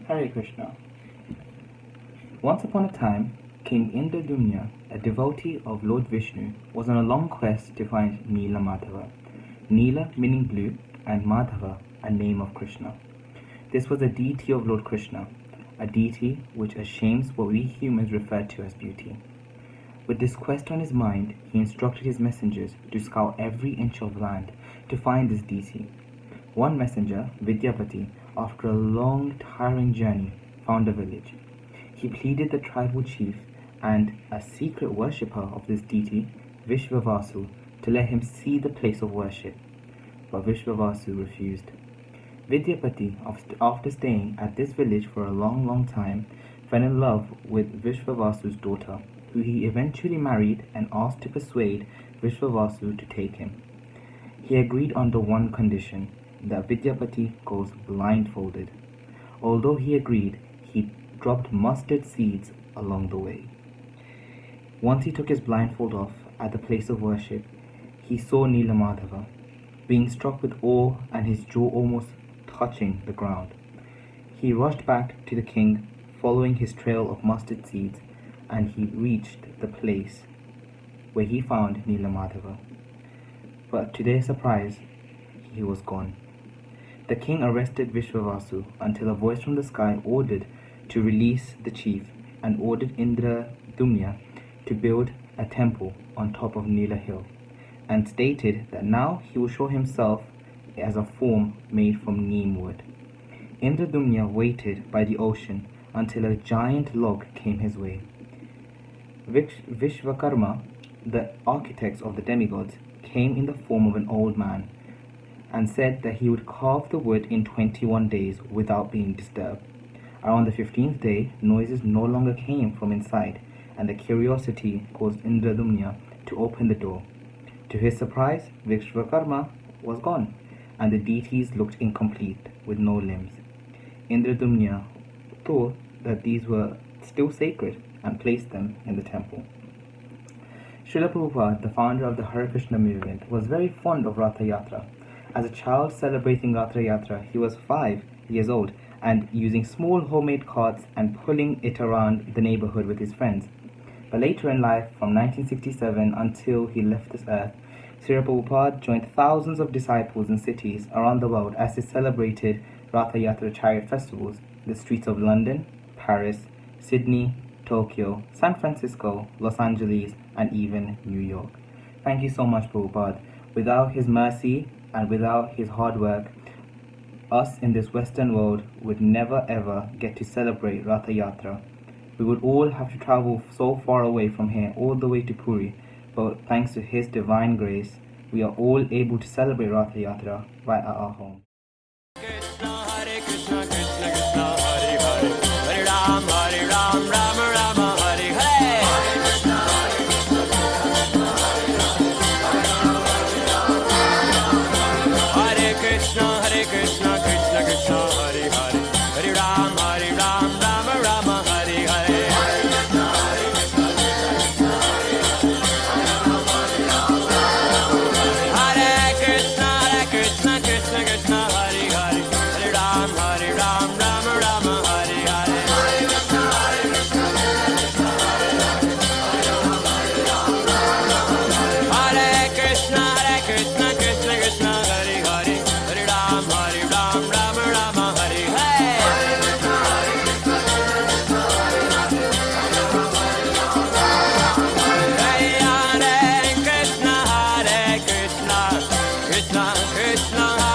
Hare Krishna. Once upon a time, King Indradumna, a devotee of Lord Vishnu, was on a long quest to find Nila Madhava. Nila meaning blue, and Madhava, a name of Krishna. This was a deity of Lord Krishna, a deity which ashames what we humans refer to as beauty. With this quest on his mind, he instructed his messengers to scour every inch of land to find this deity. One messenger, Vidyapati, after a long, tiring journey, found a village. He pleaded the tribal chief and a secret worshipper of this deity, Vishvavasu, to let him see the place of worship. But Vishvavasu refused. Vidyapati, after staying at this village for a long time, fell in love with Vishvavasu's daughter, who he eventually married and asked to persuade Vishvavasu to take him. He agreed under one condition, that Vidyapati goes blindfolded. Although he agreed, he dropped mustard seeds along the way. Once he took his blindfold off at the place of worship, he saw Nila Madhava, being struck with awe and his jaw almost touching the ground. He rushed back to the king, following his trail of mustard seeds, and he reached the place where he found Nila Madhava. But to their surprise, he was gone. The king arrested Vishvavasu until a voice from the sky ordered to release the chief and ordered Indradumna to build a temple on top of Nila Hill, and stated that now he will show himself as a form made from neem wood. Indradumna waited by the ocean until a giant log came his way. Vishvakarma, the architect of the demigods, came in the form of an old man and said that he would carve the wood in 21 days without being disturbed. Around the 15th day, noises no longer came from inside, and the curiosity caused Indradumna to open the door. To his surprise, Vishvakarma was gone, and the deities looked incomplete, with no limbs. Indradumna thought that these were still sacred and placed them in the temple. Srila Prabhupada, the founder of the Hare Krishna movement, was very fond of Ratha Yatra. As a child celebrating Ratha Yatra, he was 5 years old and using small homemade carts and pulling it around the neighborhood with his friends. But later in life, from 1967 until he left this earth, Srila Prabhupada joined thousands of disciples in cities around the world as they celebrated Ratha Yatra chariot festivals in the streets of London, Paris, Sydney, Tokyo, San Francisco, Los Angeles, and even New York. Thank you so much, Prabhupada. Without his mercy and without his hard work, us in this Western world would never ever get to celebrate Ratha Yatra. We would all have to travel so far away from here, all the way to Puri. But thanks to his divine grace, we are all able to celebrate Ratha Yatra right at our home. Hare Krishna, Krishna Krishna, Hare Hare, Hare Ram, Rama Rama, Hare Hare. Hare Krishna, Krishna Krishna, Hare Hare, Hare Ram, Rama Rama, Hare Hare. Hare Krishna, Krishna Krishna, Hare Hare, Hare Ram, Rama Rama, Hare Hare. Hare Krishna, Krishna Krishna, Hare Hare, Hare Ram, Rama Rama, Hare Hare. Hare Krishna, Krishna Krishna, Hare